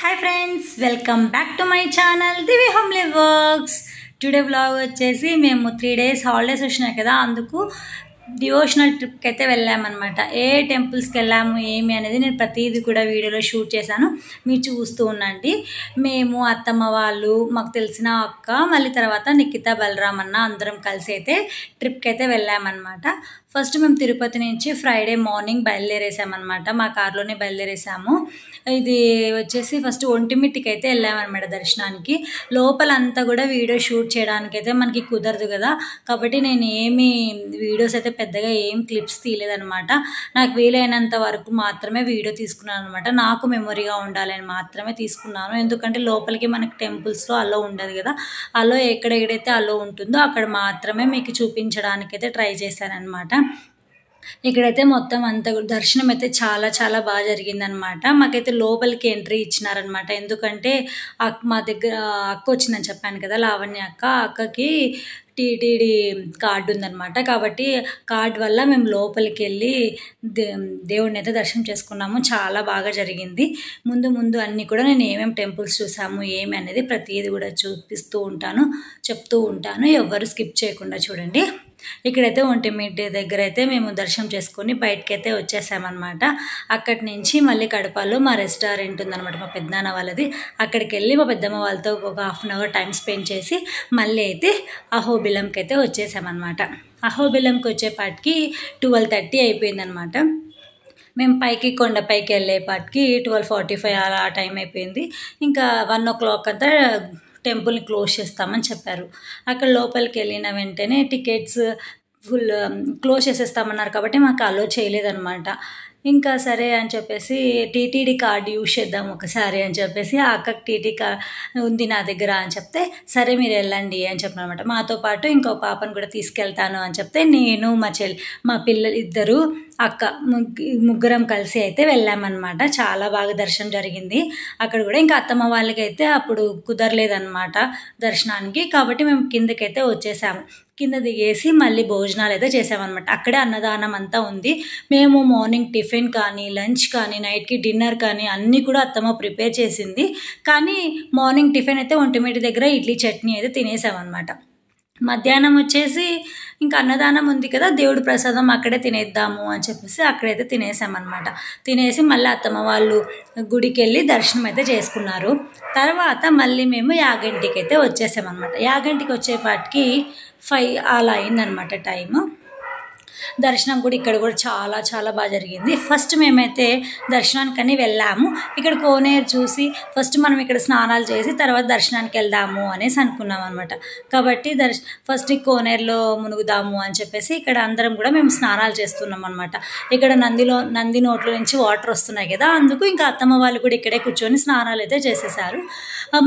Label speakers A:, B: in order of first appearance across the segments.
A: Hi friends, welcome back to my channel Divi homely works. Today vlog వచ్చేసి మేము 3 days holidays వచ్చినాయి కదా, అందుకు డివోషనల్ ట్రిప్కి అయితే వెళ్ళామన్నమాట. ఏ టెంపుల్స్కి వెళ్ళాము ఏమి అనేది నేను ప్రతిదీ కూడా వీడియోలో షూట్ చేశాను, మీరు చూస్తూ ఉండండి. మేము అత్తమ్మ వాళ్ళు, మాకు తెలిసిన అక్క, మళ్ళీ తర్వాత నిఖిత బలరామ్ అన్న అందరం కలిసి అయితే ట్రిప్కి అయితే వెళ్ళామన్నమాట. ఫస్ట్ మేము తిరుపతి నుంచి ఫ్రైడే మార్నింగ్ బయలుదేరేసామన్నమాట. మా కార్లోనే బయలుదేరేసాము. ఇది వచ్చేసి ఫస్ట్ ఒంటిమిట్టికి అయితే వెళ్ళామన్నమాట దర్శనానికి. లోపలంతా కూడా వీడియో షూట్ చేయడానికి అయితే మనకి కుదరదు కదా, కాబట్టి నేను ఏమి వీడియోస్ అయితే పెద్దగా ఏం క్లిప్స్ తీయలేదనమాట. నాకు వీలైనంత వరకు మాత్రమే వీడియో తీసుకున్నాను అనమాట. నాకు మెమొరీగా ఉండాలని మాత్రమే తీసుకున్నాను. ఎందుకంటే లోపలికి మనకి టెంపుల్స్లో అలో ఉండదు కదా, అలో ఎక్కడెక్కడైతే అలో ఉంటుందో అక్కడ మాత్రమే మీకు చూపించడానికైతే ట్రై చేశాను అనమాట. ఇక్కడైతే మొత్తం అంతా దర్శనం అయితే చాలా చాలా బాగా జరిగిందనమాట. మాకైతే లోపలికి ఎంట్రీ ఇచ్చినారనమాట. ఎందుకంటే మా దగ్గర అక్క వచ్చిందని చెప్పాను కదా, లావణ్య అక్కకి టీటీడీ కార్డు ఉందన్నమాట. కాబట్టి కార్డు వల్ల మేము లోపలికి వెళ్ళి దేవుడిని అయితే దర్శనం చేసుకున్నాము. చాలా బాగా జరిగింది. ముందు అన్నీ కూడా నేను ఏమేమి టెంపుల్స్ చూసాము ఏమి అనేది ప్రతిదీ కూడా చూపిస్తూ ఉంటాను, చెప్తూ ఉంటాను. ఎవ్వరు స్కిప్ చేయకుండా చూడండి. ఇక్కడైతే ఒంటిమిట్ట దగ్గర అయితే మేము దర్శనం చేసుకొని బయటకైతే వచ్చేసామన్నమాట. అక్కడి నుంచి మళ్ళీ కడపలో మా రెస్టారెంట్ ఉందన్నమాట, మా పెద్దనాన్న వాళ్ళది. అక్కడికి వెళ్ళి మా పెద్దమ్మ వాళ్ళతో ఒక 1/2 hour టైం స్పెండ్ చేసి మళ్ళీ అయితే అహోబిలంకి అయితే వచ్చేసామన్నమాట. అహోబిలంకి వచ్చేపాటికి 12:30 అయిపోయిందనమాట. మేము కొండపైకి వెళ్ళేపాటికి 12:45 అలా టైం అయిపోయింది. ఇంకా 1 o'clock అంతా టెంపుల్ని క్లోజ్ చేస్తామని చెప్పారు. అక్కడ లోపలికి వెళ్ళిన వెంటనే టికెట్స్ ఫుల్ క్లోజ్ చేసేస్తామన్నారు కాబట్టి మాకు అలో చేయలేదన్నమాట. ఇంకా సరే అని చెప్పేసి టీటీడీ కార్డు యూజ్ చేద్దాం ఒకసారి అని చెప్పేసి ఆ అక్కకి టీటీ కార్డు ఉంది నా దగ్గర అని చెప్తే, సరే మీరు వెళ్ళండి అని చెప్పినమాట. మాతో పాటు ఇంకో పాపను కూడా తీసుకెళ్తాను అని చెప్తే నేను మా పిల్లలు ఇద్దరు అక్క ముగ్గురం కలిసి అయితే వెళ్ళామన్నమాట. చాలా బాగా దర్శనం జరిగింది అక్కడ కూడా. ఇంకా అత్తమ్మ వాళ్ళకి అయితే అప్పుడు కుదరలేదన్నమాట దర్శనానికి, కాబట్టి మేము కిందకైతే వచ్చేసాము. కింద దిగేసి మళ్ళీ భోజనాలు అయితే చేసామన్నమాట. అక్కడే అన్నదానం అంతా ఉంది. మేము మార్నింగ్ టిఫిన్ కానీ, లంచ్ కానీ, నైట్కి డిన్నర్ కానీ అన్నీ కూడా అత్తమ్మ ప్రిపేర్ చేసింది. కానీ మార్నింగ్ టిఫిన్ అయితే ఒంటిమిట్ట దగ్గర ఇడ్లీ చట్నీ అయితే తినేసామన్నమాట. మధ్యాహ్నం వచ్చేసి ఇంకా అన్నదానం ఉంది కదా, దేవుడి ప్రసాదం అక్కడే తినేద్దాము అని చెప్పేసి అక్కడైతే తినేసామన్నమాట. తినేసి మళ్ళీ అత్తమ్మ వాళ్ళు గుడికి వెళ్ళి దర్శనం అయితే చేసుకున్నారు. తర్వాత మళ్ళీ మేము యాగంటికి అయితే వచ్చేసామన్నమాట. యాగంటికి వచ్చేపాటికి 5 అలా అయిందనమాట టైము. దర్శనం కూడా ఇక్కడ కూడా చాలా చాలా బాగా జరిగింది. ఫస్ట్ మేమైతే దర్శనానికని వెళ్ళాము. ఇక్కడ కోనేరు చూసి ఫస్ట్ మనం ఇక్కడ స్నానాలు చేసి తర్వాత దర్శనానికి వెళ్దాము అనేసి అనుకున్నాం అనమాట. కాబట్టి ఫస్ట్ కోనేరులో మునుగుదాము అని చెప్పేసి ఇక్కడ అందరం కూడా మేము స్నానాలు చేస్తున్నాం అనమాట. ఇక్కడ నంది నోట్లో నుంచి వాటర్ వస్తున్నాయి కదా, అందుకు ఇంకా అత్తమ్మ వాళ్ళు కూడా ఇక్కడే కూర్చొని స్నానాలు అయితే చేసేసారు.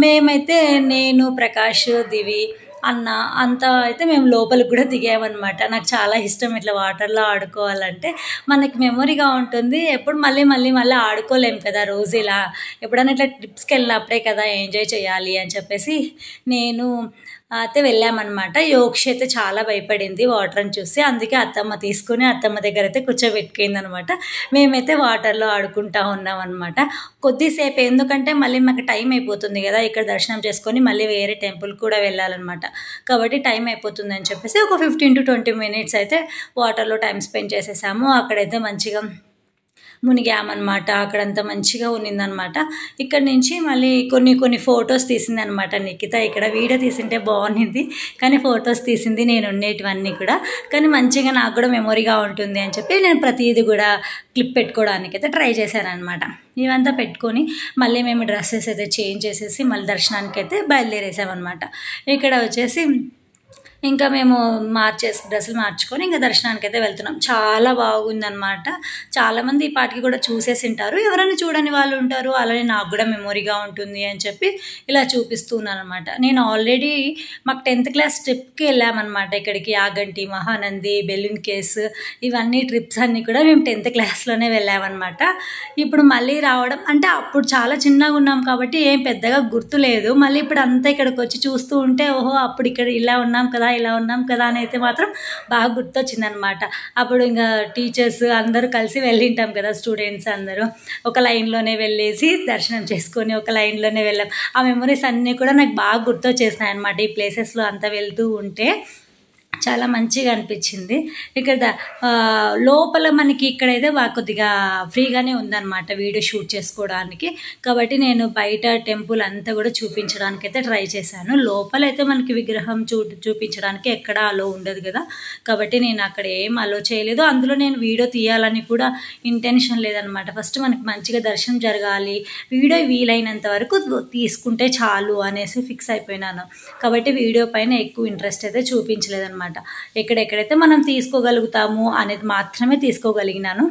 A: మేమైతే నేను, ప్రకాష్, దివి అన్న అంతా అయితే మేము లోపలికి కూడా దిగామన్నమాట. నాకు చాలా ఇష్టం ఇట్లా వాటర్లో ఆడుకోవాలంటే, మనకి మెమొరీగా ఉంటుంది. ఎప్పుడు మళ్ళీ ఆడుకోలేము కదా రోజు ఇలా. ఎప్పుడైనా ఇట్లా ట్రిప్స్కి వెళ్ళినప్పుడే కదా ఎంజాయ్ చేయాలి అని చెప్పేసి నేను అయితే వెళ్ళామన్నమాట. యోక్ష అయితే చాలా భయపడింది వాటర్ని చూసి, అందుకే అత్తమ్మ తీసుకుని అత్తమ్మ దగ్గర అయితే కూర్చోబెట్టుకుంది అనమాట. మేమైతే వాటర్లో ఆడుకుంటా ఉన్నాం అనమాట కొద్దిసేపు. ఎందుకంటే మళ్ళీ మాకు టైం అయిపోతుంది కదా, ఇక్కడ దర్శనం చేసుకొని మళ్ళీ వేరే టెంపుల్ కూడా వెళ్ళాలన్నమాట. కాబట్టి టైం అయిపోతుంది అని చెప్పేసి ఒక 15 to 20 minutes అయితే వాటర్లో టైం స్పెండ్ చేసేసాము. అక్కడైతే మంచిగా మునిగామన్నమాట. అక్కడంతా మంచిగా ఉన్నిందనమాట. ఇక్కడ నుంచి మళ్ళీ కొన్ని ఫొటోస్ తీసిందనమాట నిఖిత. ఇక్కడ వీడియో తీసింటే బాగుంది కానీ ఫొటోస్ తీసింది నేను ఉండేటివన్నీ కూడా. కానీ మంచిగా నాకు కూడా మెమొరీగా ఉంటుంది అని చెప్పి నేను ప్రతిదీ కూడా క్లిప్ పెట్టుకోవడానికి అయితే ట్రై చేశాను అనమాట. ఇవంతా పెట్టుకొని మళ్ళీ మేము డ్రెస్సెస్ అయితే చేంజ్ చేసేసి మళ్ళీ దర్శనానికి అయితే బయలుదేరేసామన్నమాట. ఇక్కడ వచ్చేసి ఇంకా మేము డ్రెస్సులు మార్చుకొని ఇంకా దర్శనానికి అయితే వెళ్తున్నాం. చాలా బాగుందన్నమాట. చాలామంది ఈ పాటికి కూడా చూసేసి ఉంటారు, ఎవరైనా చూడని వాళ్ళు ఉంటారు. అలానే నాకు కూడా మెమొరీగా ఉంటుంది అని చెప్పి ఇలా చూపిస్తున్నాను అనమాట. నేను ఆల్రెడీ మాకు 10th class ట్రిప్కి వెళ్ళామన్నమాట. ఇక్కడికి యాగంటి, మహానంది, బెలూన్ కేవ్స్, ఇవన్నీ ట్రిప్స్ అన్నీ కూడా మేము 10th classలోనే వెళ్ళామన్నమాట. ఇప్పుడు మళ్ళీ రావడం అంటే అప్పుడు చాలా చిన్నగా ఉన్నాం కాబట్టి ఏం పెద్దగా గుర్తులేదు. మళ్ళీ ఇప్పుడు అంతా ఇక్కడికి వచ్చి చూస్తూ ఉంటే ఓహో అప్పుడు ఇక్కడ ఇలా ఉన్నాం కదా, ఇలా ఉన్నాం కదా అని అయితే మాత్రం బాగా గుర్తొచ్చిందనమాట. అప్పుడు ఇంకా టీచర్స్ అందరూ కలిసి వెళ్ళింటాం కదా, స్టూడెంట్స్ అందరూ ఒక లైన్లోనే వెళ్ళేసి దర్శనం చేసుకొని ఒక లైన్లోనే వెళ్ళాం. ఆ మెమరీస్ అన్నీ కూడా నాకు బాగా గుర్తొచ్చేసినాయి అనమాట. ఈ ప్లేసెస్లో అంతా వెళ్తూ ఉంటే చాలా మంచిగా అనిపించింది. ఇక్కడ లోపల మనకి ఇక్కడైతే కొద్దిగా ఫ్రీగానే ఉందన్నమాట వీడియో షూట్ చేసుకోవడానికి. కాబట్టి నేను బయట టెంపుల్ అంతా కూడా చూపించడానికి అయితే ట్రై చేశాను. లోపలైతే మనకి విగ్రహం చూపించడానికి ఎక్కడ అలో ఉండదు కదా, కాబట్టి నేను అక్కడ ఏం అలో చేయలేదు. అందులో నేను వీడియో తీయాలని కూడా ఇంటెన్షన్ లేదనమాట. ఫస్ట్ మనకి మంచిగా దర్శనం జరగాలి, వీడియో వీలైనంత వరకు తీసుకుంటే చాలు అనేసి ఫిక్స్ అయిపోయినాను. కాబట్టి వీడియో పైన ఎక్కువ ఇంట్రెస్ట్ అయితే చూపించలేదన్నమాట. ఎక్కడెక్కడైతే మనం తీసుకోగలుగుతాము అనేది మాత్రమే తీసుకోగలిగినాను.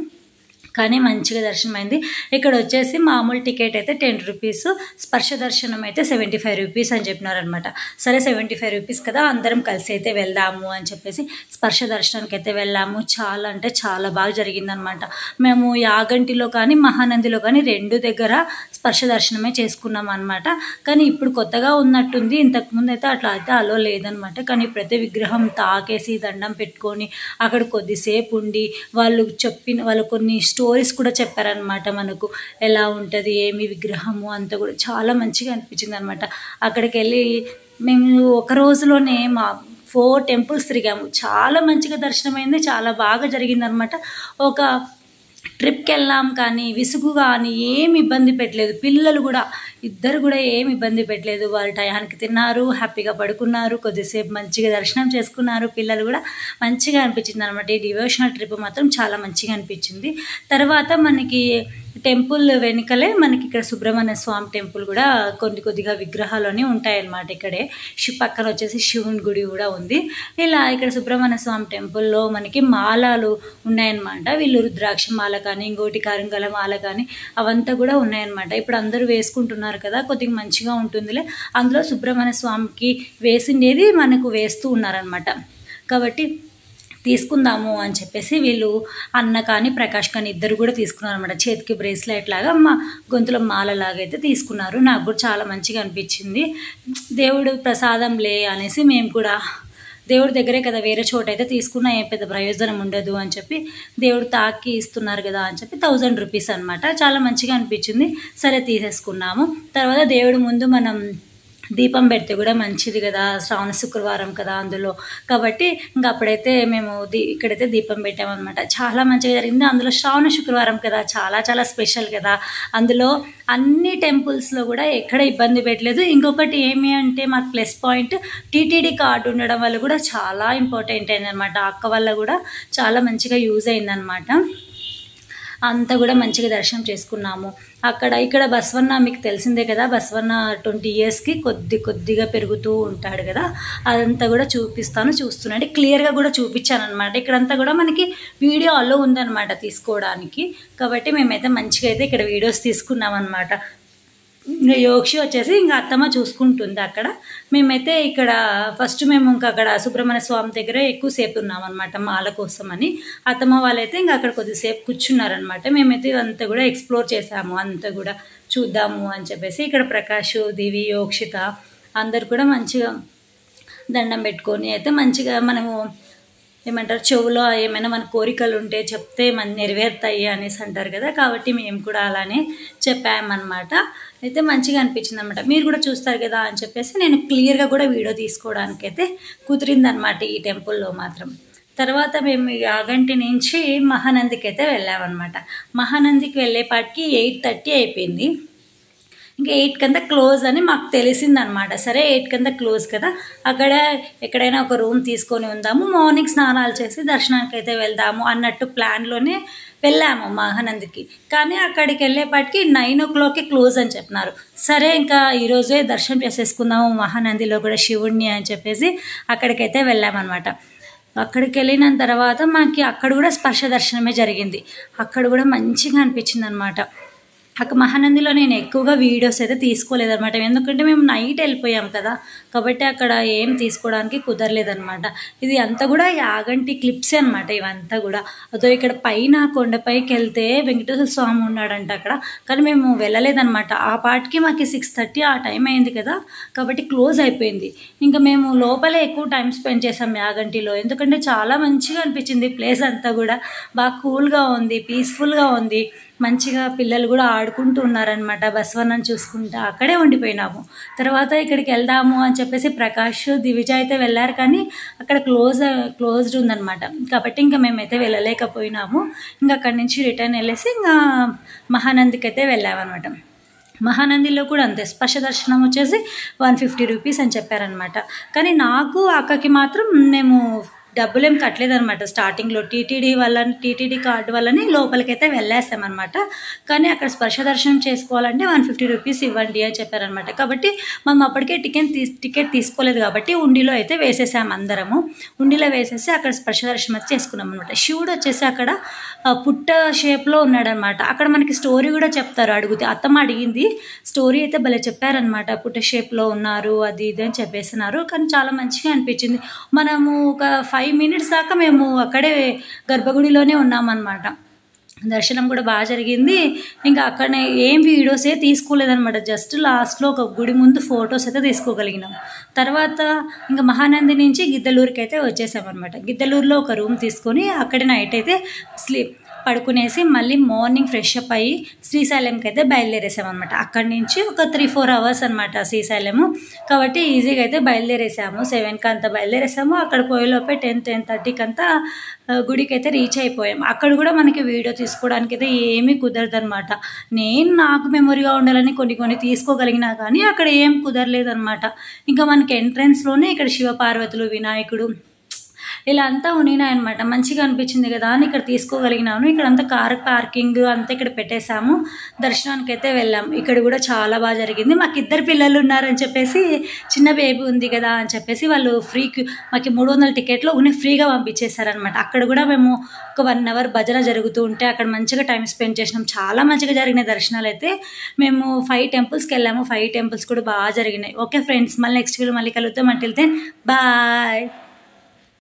A: కానీ మంచిగా దర్శనమైంది. ఇక్కడ వచ్చేసి మామూలు టికెట్ అయితే 10 రూపీస్, స్పర్శ దర్శనం అయితే 75 రూపీస్ అని చెప్పినారనమాట. సరే 75 రూపీస్ కదా, అందరం కలిసి అయితే వెళ్దాము అని చెప్పేసి స్పర్శ దర్శనానికి అయితే వెళ్ళాము. చాలా అంటే చాలా బాగా జరిగిందనమాట. మేము యాగంటిలో కానీ మహానందిలో కానీ 2 దగ్గర స్పర్శ దర్శనమే చేసుకున్నాం అనమాట. కానీ ఇప్పుడు కొత్తగా ఉన్నట్టుంది, ఇంతకుముందు అయితే అట్లా అయితే అలో లేదనమాట. కానీ ఇప్పుడైతే విగ్రహం తాకేసి దండం పెట్టుకొని అక్కడ కొద్దిసేపు ఉండి వాళ్ళు కొన్ని స్టోరీస్ కూడా చెప్పారనమాట. మనకు ఎలా ఉంటుంది ఏమి విగ్రహము అంతా కూడా చాలా మంచిగా అనిపించింది అనమాట. అక్కడికి వెళ్ళి మేము ఒక రోజులోనే 4 టెంపుల్స్ తిరిగాము. చాలా మంచిగా దర్శనమైంది, చాలా బాగా జరిగిందనమాట. ఒక ట్రిప్కి వెళ్ళాం కానీ విసుగు కానీ ఏమి ఇబ్బంది పెట్టలేదు. పిల్లలు కూడా ఇద్దరు కూడా ఏమి ఇబ్బంది పెట్టలేదు. వాళ్ళు టయానికి తిన్నారు, హ్యాపీగా పడుకున్నారు, కొద్దిసేపు మంచిగా దర్శనం చేసుకున్నారు. పిల్లలు కూడా మంచిగా అనిపించింది అనమాట. ఈ డివోషనల్ ట్రిప్ మాత్రం చాలా మంచిగా అనిపించింది. తర్వాత మనకి టెంపుల్ వెనుకలే మనకి ఇక్కడ సుబ్రహ్మణ్య స్వామి టెంపుల్ కూడా కొద్దిగా విగ్రహాలు ఉంటాయన్నమాట. ఇక్కడే పక్కన వచ్చేసి శివుని గుడి కూడా ఉంది. ఇలా ఇక్కడ సుబ్రహ్మణ్య స్వామి టెంపుల్లో మనకి మాలలు ఉన్నాయన్నమాట. వీళ్ళు రుద్రాక్ష మాల కానీ ఇంకోటి కరంగల మాల కానీ అవంతా కూడా ఉన్నాయన్నమాట. ఇప్పుడు అందరూ వేసుకుంటున్నారు కదా, కొద్దిగా మంచిగా ఉంటుందిలే. అందులో సుబ్రహ్మణ్య స్వామికి వేసిండేది మనకు వేస్తూ ఉన్నారనమాట. కాబట్టి తీసుకుందాము అని చెప్పేసి వీళ్ళు అన్న కానీ ప్రకాష్ కానీ ఇద్దరు కూడా తీసుకున్నారు అనమాట. చేతికి బ్రేస్లెట్ లాగా గొంతులో మాలలాగా అయితే తీసుకున్నారు. నాకు కూడా చాలా మంచిగా అనిపించింది. దేవుడు ప్రసాదం లే అనేసి మేము కూడా దేవుడి దగ్గరే కదా, వేరే చోట అయితే తీసుకున్నా ఏం పెద్ద ప్రయోజనం ఉండదు అని చెప్పి దేవుడు తాకి ఇస్తున్నారు కదా అని చెప్పి 1000 రూపీస్ అనమాట. చాలా మంచిగా అనిపించింది. సరే తీసేసుకున్నాము. తర్వాత దేవుడి ముందు మనం దీపం పెడితే కూడా మంచిది కదా, శ్రావణ శుక్రవారం కదా అందులో. కాబట్టి ఇంకా అప్పుడైతే మేము ఇక్కడైతే దీపం పెట్టామన్నమాట. చాలా మంచిగా జరిగింది. అందులో శ్రావణ శుక్రవారం కదా, చాలా చాలా స్పెషల్ కదా. అందులో అన్ని టెంపుల్స్లో కూడా ఎక్కడ ఇబ్బంది పెట్టలేదు. ఇంకొకటి ఏమి అంటే మాకు ప్లస్ పాయింట్ టీటీడీ కార్డు ఉండడం వల్ల కూడా చాలా ఇంపార్టెంట్ అయిందనమాట. అక్క వల్ల కూడా చాలా మంచిగా యూజ్ అయిందనమాట. అంతా కూడా మంచిగా దర్శనం చేసుకున్నాము. ఇక్కడ బసవన్న మీకు తెలిసిందే కదా, బసవన్న 20 ఇయర్స్కి కొద్దిగా పెరుగుతూ ఉంటాడు కదా, అదంతా కూడా చూస్తున్నాడు. క్లియర్గా కూడా చూపించాను అనమాట. ఇక్కడంతా కూడా మనకి వీడియో అలో ఉందన్నమాట తీసుకోవడానికి. కాబట్టి మేమైతే మంచిగా అయితే ఇక్కడ వీడియోస్ తీసుకున్నాం అనమాట. ఇంకా యోక్షి వచ్చేసి ఇంకా అత్తమ్మ చూసుకుంటుంది అక్కడ. మేమైతే ఇక్కడ ఫస్ట్ మేము ఇంకా అక్కడ సుబ్రహ్మణ్య స్వామి దగ్గర ఎక్కువసేపు ఉన్నామన్నమాట మాల కోసం అని. అత్తమ్మ వాళ్ళైతే ఇంకా అక్కడ కొద్దిసేపు కూర్చున్నారనమాట. మేమైతే అంతా కూడా ఎక్స్ప్లోర్ చేసాము, అంతా కూడా చూద్దాము అని చెప్పేసి. ఇక్కడ ప్రకాష్, దివి, యోక్షిత అందరు కూడా మంచిగా దండం పెట్టుకొని అయితే మంచిగా మనము ఏమంటారు చెవులో ఏమైనా మన కోరికలు ఉంటే చెప్తే మన నెరవేరుతాయి అనేసి అంటారు కదా. కాబట్టి మేము కూడా అలానే చెప్పామన్నమాట. అయితే మంచిగా అనిపించింది అనమాట. మీరు కూడా చూస్తారు కదా అని చెప్పేసి నేను క్లియర్గా కూడా వీడియో తీసుకోవడానికి అయితే కుదిరిందనమాట ఈ టెంపుల్లో మాత్రం. తర్వాత మేము యాగంటి నుంచి మహానందికి అయితే వెళ్ళామన్నమాట. మహానందికి వెళ్ళేపాటికి 8:30 అయిపోయింది. ఇంకా 8 కంతా క్లోజ్ అని మాకు తెలిసిందనమాట. సరే 8 కంతా క్లోజ్ కదా, అక్కడ ఎక్కడైనా ఒక రూమ్ తీసుకొని ఉందాము, మార్నింగ్ స్నానాలు చేసి దర్శనానికి అయితే వెళ్దాము అన్నట్టు ప్లాన్లోనే వెళ్ళాము మహానందికి. కానీ అక్కడికి వెళ్ళేపాటికి 9 o'clockకి క్లోజ్ అని చెప్పినారు. సరే ఇంకా ఈరోజే దర్శనం చేసేసుకుందాము మహానందిలో కూడా శివుడిని అని చెప్పేసి అక్కడికైతే వెళ్ళామన్నమాట. అక్కడికి వెళ్ళిన తర్వాత మాకు అక్కడ కూడా స్పర్శ దర్శనమే జరిగింది. అక్కడ కూడా మంచిగా అనిపించింది అనమాట. మహానందిలో నేను ఎక్కువగా వీడియోస్ అయితే తీసుకోలేదన్నమాట. ఎందుకంటే మేము నైట్ వెళ్ళిపోయాం కదా, కాబట్టి అక్కడ ఏం తీసుకోవడానికి కుదరలేదన్నమాట. ఇది అంతా కూడా యాగంటి క్లిప్సే అనమాట ఇవంతా కూడా. అదో ఇక్కడ పైన కొండపైకి వెళ్తే వెంకటేశ్వర స్వామి ఉన్నాడంట అక్కడ, కానీ మేము వెళ్ళలేదన్నమాట. ఆ పాటికి మాకు 6:30 ఆ టైం అయింది కదా, కాబట్టి క్లోజ్ అయిపోయింది. ఇంకా మేము లోపలే ఎక్కువ టైం స్పెండ్ చేసాం యాగంటిలో, ఎందుకంటే చాలా మంచిగా అనిపించింది ప్లేస్ అంతా కూడా. బాగా కూల్గా ఉంది, పీస్ఫుల్గా ఉంది, మంచిగా పిల్లలు కూడా ఆడుకుంటూ ఉన్నారనమాట. బసవన్నను చూసుకుంటా అక్కడే ఉండిపోయినాము. తర్వాత ఇక్కడికి వెళ్దాము అని చెప్పేసి ప్రకాష్, దివిజ అయితే వెళ్ళారు, కానీ అక్కడ క్లోజ్డ్ ఉందన్నమాట. కాబట్టి ఇంకా మేమైతే వెళ్ళలేకపోయినాము. ఇంకా అక్కడి నుంచి రిటర్న్ వెళ్ళేసి ఇంకా మహానందికి అయితే వెళ్ళామన్నమాట. మహానందిలో కూడా అంతే, స్పర్శ దర్శనం వచ్చేసి 150 రూపీస్ అని చెప్పారనమాట. కానీ నాకు అక్కకి మాత్రం మేము డబ్బులేం కట్టలేదనమాట. స్టార్టింగ్లో టీటీడీ కార్డు వల్లని లోపలికైతే వెళ్ళేస్తామన్నమాట. కానీ అక్కడ స్పర్శ దర్శనం చేసుకోవాలంటే 150 రూపీస్ ఇవ్వండి అని చెప్పారనమాట. కాబట్టి మనం అప్పటికే టికెట్ తీసుకోలేదు కాబట్టి ఉండిలో అయితే వేసేసాము అందరము. ఉండిలో వేసేసి అక్కడ స్పర్శ దర్శనం అయితే చేసుకున్నాం అనమాట. శివుడు వచ్చేసి అక్కడ పుట్ట షేప్లో ఉన్నాడనమాట. అక్కడ మనకి స్టోరీ కూడా చెప్తారు, అడిగితే అత్తమ్మ అడిగింది. స్టోరీ అయితే భలే చెప్పారనమాట. పుట్ట షేప్లో ఉన్నారు అది ఇది అని చెప్పేసినారు. కానీ చాలా మంచిగా అనిపించింది. మనము ఒక 5 minutes దాకా మేము అక్కడే గర్భగుడిలోనే ఉన్నామన్నమాట. దర్శనం కూడా బాగా జరిగింది. ఇంకా అక్కడనే ఏం వీడియోసే తీసుకోలేదనమాట. జస్ట్ లాస్ట్లో ఒక గుడి ముందు ఫొటోస్ అయితే తీసుకోగలిగినాం. తర్వాత ఇంకా మహానంది నుంచి గిద్దలూరుకి అయితే వచ్చేసామన్నమాట. గిద్దలూరులో ఒక రూమ్ తీసుకొని అక్కడే నైట్ అయితే పడుకునేసి మళ్ళీ మార్నింగ్ ఫ్రెష్ అప్ అయ్యి శ్రీశైలంకి అయితే బయలుదేరేసామన్నమాట. అక్కడి నుంచి ఒక 3-4 hours అనమాట శ్రీశైలము. కాబట్టి ఈజీగా అయితే బయలుదేరేసాము. 7కి అంతా బయలుదేరేసాము. అక్కడ పోయేలోపే 10-10:30కి అంతా గుడికి అయితే రీచ్ అయిపోయాం. అక్కడ కూడా మనకి వీడియో తీసుకోవడానికి అయితే ఏమీ కుదరదనమాట. నాకు మెమొరీగా ఉండాలని కొన్ని తీసుకోగలిగినా కానీ అక్కడ ఏం కుదరలేదనమాట. ఇంకా మనకి ఎంట్రన్స్లోనే ఇక్కడ శివపార్వతులు, వినాయకుడు ఇలా అంతా ఉన్నాయన్నమాట. మంచిగా అనిపించింది కదా అని ఇక్కడ తీసుకోగలిగినాను. ఇక్కడ అంతా కార్ పార్కింగ్ అంతా ఇక్కడ పెట్టేశాము. దర్శనానికి అయితే వెళ్ళాము. ఇక్కడ కూడా చాలా బాగా జరిగింది. మాకు 2 పిల్లలు ఉన్నారని చెప్పేసి, చిన్న బేబీ ఉంది కదా అని చెప్పేసి వాళ్ళు మాకు 300 టికెట్లు ఫ్రీగా పంపించేశారనమాట. అక్కడ కూడా మేము ఒక 1 hour భజన జరుగుతూ ఉంటే అక్కడ మంచిగా టైం స్పెండ్ చేసినాం. చాలా మంచిగా జరిగినాయి దర్శనాలు అయితే. మేము 5 temples వెళ్ళాము. 5 temples కూడా బాగా జరిగినాయి. ఓకే ఫ్రెండ్స్, మళ్ళీ నెక్స్ట్ వీడియో మళ్ళీ కలుద్దాం. అంటే బాయ్.